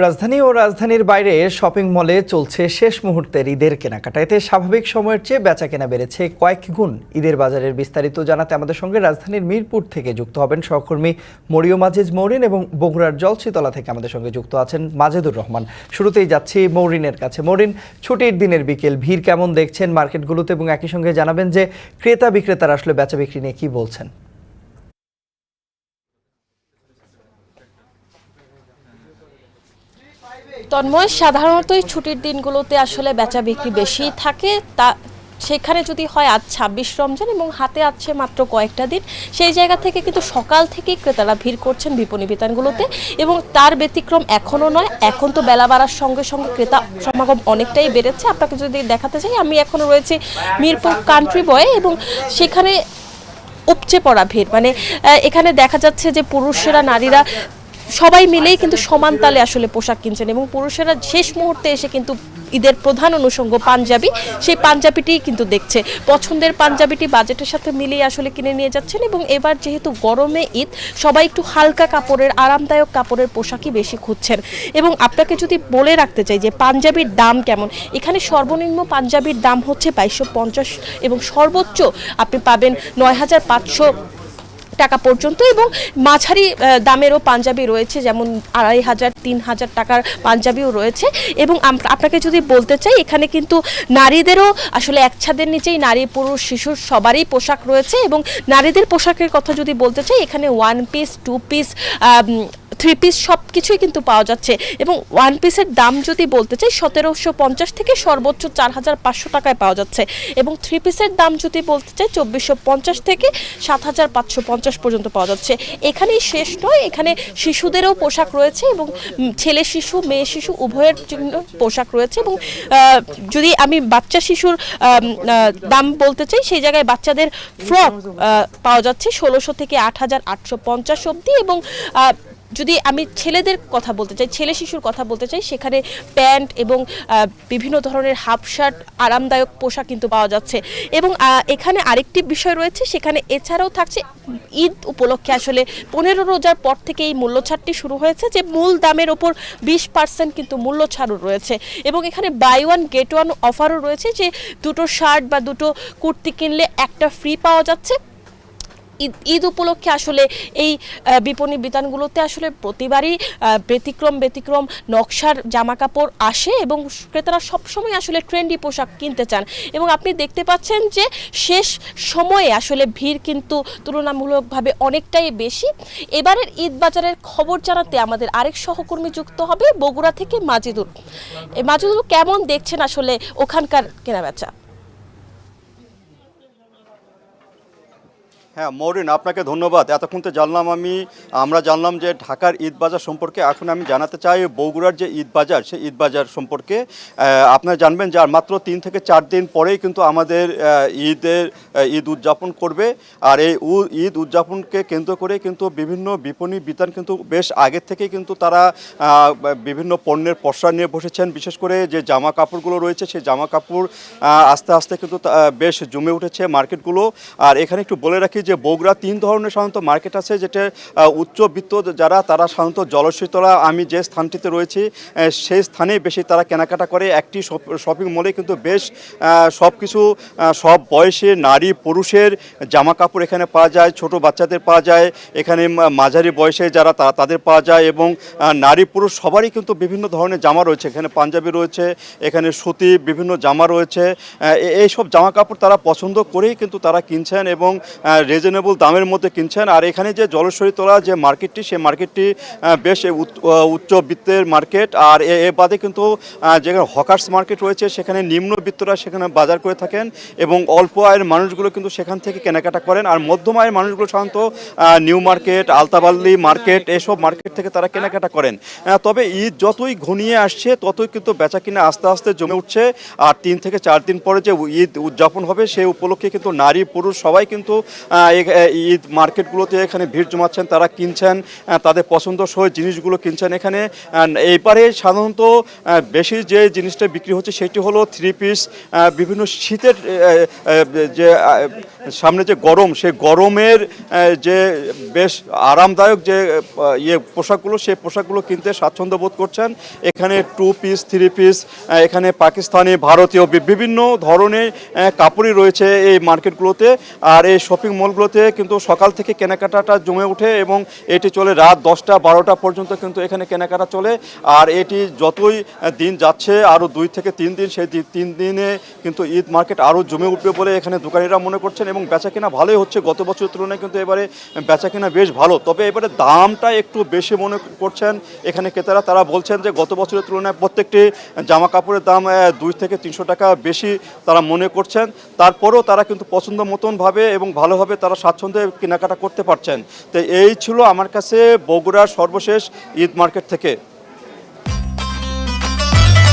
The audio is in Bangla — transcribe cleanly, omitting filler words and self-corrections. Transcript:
রাজধানী ও রাজধানীর বাইরে শপিং মলে চলছে শেষ মুহূর্তের ঈদের কেনাকাটা। এতে স্বাভাবিক সময়ের চেয়ে বেচা কেনা বেড়েছে কয়েক গুণ। ঈদের বাজারের বিস্তারিত জানাতে আমাদের সঙ্গে রাজধানীর মিরপুর থেকে যুক্ত হবেন সহকর্মী মরিয়ম আজিজ মৌরিন এবং বগুড়ার জলছিতলা থেকে আমাদের সঙ্গে যুক্ত আছেন মাজেদুর রহমান। শুরুতেই যাচ্ছি মৌরিনের কাছে। মৌরিন, ছুটির দিনের বিকেল ভিড় কেমন দেখছেন মার্কেটগুলোতে, এবং একই সঙ্গে জানাবেন যে ক্রেতা বিক্রেতারা আসলে বেচা বিক্রি নিয়ে কি বলছেন? তন্ময়, সাধারণতই ছুটির দিনগুলোতে আসলে বেচা বিক্রি বেশি থাকে। তা সেখানে যদি হয় আজ ২৬ রমজান এবং হাতে আছে মাত্র কয়েকটা দিন, সেই জায়গা থেকে কিন্তু সকাল থেকেই ক্রেতারা ভিড় করছেন বিপণী বিতানগুলোতে, এবং তার ব্যতিক্রম এখনও নয়। এখন তো বেলা বাড়ার সঙ্গে সঙ্গে ক্রেতা সমাগম অনেকটাই বেড়েছে। আপনাকে যদি দেখাতে চাই, আমি এখনও রয়েছি মিরপুর কান্ট্রি বয়ে, এবং সেখানে উপচে পড়া ভিড়। মানে এখানে দেখা যাচ্ছে যে পুরুষেরা নারীরা সবাই মিলেই কিন্তু সমান তালে আসলে পোশাক কিনছেন, এবং পুরুষেরা শেষ মুহূর্তে এসে কিন্তু ঈদের প্রধান অনুষঙ্গ পাঞ্জাবি, সেই পাঞ্জাবিটিই কিন্তু দেখছে। পছন্দের পাঞ্জাবিটি বাজেটের সাথে মিলিয়ে আসলে কিনে নিয়ে যাচ্ছেন। এবং এবার যেহেতু গরমে ঈদ, সবাই একটু হালকা কাপড়ের, আরামদায়ক কাপড়ের পোশাকই বেশি খুঁজছেন। এবং আপনাকে যদি বলে রাখতে চাই যে পাঞ্জাবির দাম কেমন, এখানে সর্বনিম্ন পাঞ্জাবির দাম হচ্ছে ২২৫০ এবং সর্বোচ্চ আপনি পাবেন ৯৫০০ টাকা পর্যন্ত, এবং মাঝারি দামেরও পাঞ্জাবি রয়েছে, যেমন ২৫০০ ৩০০০ টাকার পাঞ্জাবিও রয়েছে। এবং আপনাকে যদি বলতে চাই, এখানে কিন্তু নারীদেরও আসলে এক ছাদের নিচেই নারী পুরুষ শিশুর সবারই পোশাক রয়েছে। এবং নারীদের পোশাকের কথা যদি বলতে চাই, এখানে 1 পিস 2 পিস 3 পিস সব কিছুই কিন্তু পাওয়া যাচ্ছে। এবং 1 পিসের দাম যদি বলতে চাই ১৭৫০ থেকে সর্বোচ্চ ৪৫০০ টাকায় পাওয়া যাচ্ছে। এবং 3 পিসের দাম যদি বলতে চাই ২৪৫০ থেকে ৭৫৫০ পর্যন্ত পাওয়া যাচ্ছে। এখানেই শেষ নয়, এখানে শিশুদেরও পোশাক রয়েছে, এবং ছেলে শিশু মেয়ে শিশু উভয়ের জন্য পোশাক রয়েছে। এবং যদি আমি বাচ্চা শিশুর দাম বলতে চাই, সেই জায়গায় বাচ্চাদের ফ্রক পাওয়া যাচ্ছে ১৬০০ থেকে ৮৮৫০ অবধি। এবং যদি আমি ছেলেদের কথা বলতে চাই, ছেলে শিশুর কথা বলতে চাই, সেখানে প্যান্ট এবং বিভিন্ন ধরনের হাফ শার্ট, আরামদায়ক পোশাক কিন্তু পাওয়া যাচ্ছে। এবং এখানে আরেকটি বিষয় রয়েছে, সেখানে এছাড়াও থাকছে ঈদ উপলক্ষে আসলে ১৫ রোজার পর থেকে এই মূল্য ছাড়টি শুরু হয়েছে, যে মূল দামের ওপর ২০% কিন্তু মূল্য ছাড়ও রয়েছে। এবং এখানে বাই ওয়ান গেট ওয়ান অফারও রয়েছে, যে দুটো শার্ট বা দুটো কুর্তি কিনলে একটা ফ্রি পাওয়া যাচ্ছে। ঈদ উপলক্ষে আসলে এই বিপণী বিতানগুলোতে আসলে প্রতিবারই ব্যতিক্রম নকশার জামা কাপড় আসে, এবং ক্রেতারা সবসময় আসলে ট্রেন্ডি পোশাক কিনতে চান। এবং আপনি দেখতে পাচ্ছেন যে শেষ সময়ে আসলে ভিড় কিন্তু তুলনামূলকভাবে অনেকটাই বেশি। এবারের ঈদ বাজারের খবর জানাতে আমাদের আরেক সহকর্মী যুক্ত হবে বগুড়া থেকে মাজেদুর। মাজেদুর, কেমন দেখছেন আসলে ওখানকার কেনাবেচা? হ্যাঁ মৌরিন, আপনাকে ধন্যবাদ। এতক্ষণ তো আমরা জানলাম যে ঢাকার ঈদ বাজার সম্পর্কে। এখন আমি জানাতে চাই বগুড়ার যে ঈদ বাজার, সেই ঈদ বাজার সম্পর্কে। আপনারা জানবেন যে আর মাত্র ৩ থেকে ৪ দিন পরেই কিন্তু আমাদের ঈদ উদযাপন করবে। আর এই ঈদ উদযাপনকে কেন্দ্র করে কিন্তু বিভিন্ন বিপণী বিতান কিন্তু বেশ আগের থেকেই কিন্তু তারা বিভিন্ন পণ্যের পসরা নিয়ে বসেছেন। বিশেষ করে যে জামা কাপড়গুলো রয়েছে, সেই জামা কাপড় আস্তে আস্তে কিন্তু বেশ জমে উঠেছে মার্কেটগুলো। আর এখানে একটু বলে রাখি যে বগুড়া ৩ ধরনের সাধারণত মার্কেট আছে, যেটা উচ্চবিত্ত যারা, তারা সাধারণত জলসীতলা, আমি যে স্থানটিতে রয়েছি সেই স্থানেই বেশি তারা কেনাকাটা করে। একটি শপিং মলে কিন্তু বেশ সব কিছু, সব বয়সে নারী পুরুষের জামা কাপড় এখানে পাওয়া যায়, ছোট বাচ্চাদের পাওয়া যায়, এখানে মাঝারি বয়সে যারা তাদের পাওয়া যায়। এবং নারী পুরুষ সবারই কিন্তু বিভিন্ন ধরনের জামা রয়েছে, এখানে পাঞ্জাবি রয়েছে, এখানে সুতি বিভিন্ন জামা রয়েছে। এইসব জামা কাপড় তারা পছন্দ করেই কিন্তু তারা কিনছেন, এবং রিজনেবল দামের মধ্যে কিনছেন। আর এখানে যে জলসরিতলা যে মার্কেটটি, সেই মার্কেটটি বেশ উচ্চবিত্তের মার্কেট। আর এ বাদে কিন্তু যেখানে হকার্স মার্কেট রয়েছে, সেখানে নিম্নবিত্তরা সেখানে বাজার করে থাকেন, এবং অল্প আয়ের মানুষগুলো কিন্তু সেখান থেকে কেনাকাটা করেন। আর মধ্যম আয়ের মানুষগুলো সাধারণত নিউ মার্কেট, আলতাবাল্লি মার্কেট, এসব মার্কেট থেকে তারা কেনাকাটা করেন। তবে ঈদ যতই ঘনিয়ে আসছে ততই কিন্তু বেচা কিনা আস্তে আস্তে জমে উঠছে। আর ৩ থেকে ৪ দিন পরে যে ঈদ উদযাপন হবে, সেই উপলক্ষে কিন্তু নারী পুরুষ সবাই কিন্তু ঈদ মার্কেটগুলোতে এখানে ভিড় জমাচ্ছেন, তারা কিনছেন, তাদের পছন্দসই জিনিসগুলো কিনছেন এখানে। এইবারে সাধারণত বেশি যে জিনিসটা বিক্রি হচ্ছে সেটি হলো 3 পিস, বিভিন্ন শীতের যে সামনে যে গরম, সেই গরমের যে বেশ আরামদায়ক যে পোশাকগুলো, সেই পোশাকগুলো কিনতে স্বাচ্ছন্দ্য বোধ করছেন। এখানে 2 পিস 3 পিস, এখানে পাকিস্তানি, ভারতীয় বিভিন্ন ধরনের কাপড়ই রয়েছে এই মার্কেটগুলোতে। আর এই শপিং মলগুলোতে কিন্তু সকাল থেকে কেনাকাটাটা জমে ওঠে এবং এটি চলে রাত 10টা 12টা পর্যন্ত কিন্তু এখানে কেনাকাটা চলে। আর এটি যতই দিন যাচ্ছে, আরও 2 থেকে 3 দিন, সেই 3 দিনে কিন্তু ঈদ মার্কেট আরও জমে উঠবে বলে এখানে দোকানিরা মনে করছেন এবং বেচাকেনা ভালোই হচ্ছে। গত বছরের তুলনায় কিন্তু এবারে বেচাকেনা বেশ ভালো, তবে এবারে দামটা একটু বেশি মনে করছেন এখানে ক্রেতারা। তারা বলছেন যে গত বছরের তুলনায় প্রত্যেকটি জামা কাপড়ের দাম 2 থেকে 300 টাকা বেশি তারা মনে করছেন। তারপরেও তারা কিন্তু পছন্দ মতনভাবে এবং ভালোভাবে তারা স্বাচ্ছন্দ্যে কেনাকাটা করতে পারছেন। তো এই ছিল আমার কাছে বগুড়ার সর্বশেষ ঈদ মার্কেট থেকে।